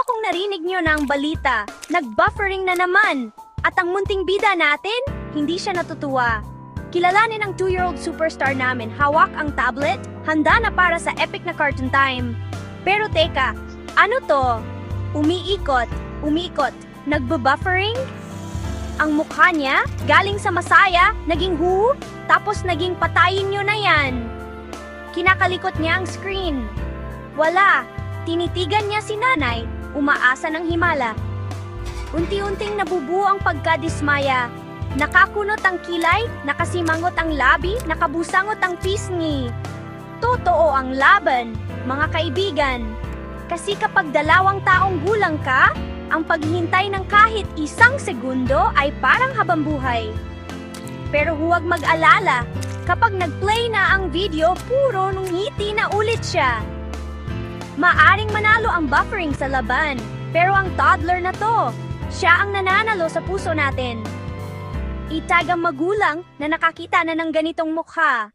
akong narinig nyo na ang balita. Nag-buffering na naman. At ang munting bida natin, hindi siya natutuwa. Kilalanin ang 2-year-old superstar namin, hawak ang tablet, handa na para sa epic na cartoon time. Pero teka, ano to? Umiikot, nagbo-buffering? Ang mukha niya, galing sa masaya, naging tapos naging patayin nyo na yan. Kinakalikot niya ang screen. Wala, tinitigan niya si nanay, umaasa ng himala. Unti-unting nabubuo ang pagkadismaya. Nakakunot ang kilay, nakasimangot ang labi, nakabusangot ang pisngi. Totoo ang laban, mga kaibigan. Kasi kapag 2 taong gulang ka, ang paghihintay ng kahit 1 segundo ay parang habambuhay. Pero huwag mag-alala, kapag nag-play na ang video, puro nung ngiti na ulit siya. Maaring manalo ang buffering sa laban, pero ang toddler na to, siya ang nananalo sa puso natin. Itag ang magulang na nakakita na ng ganitong mukha.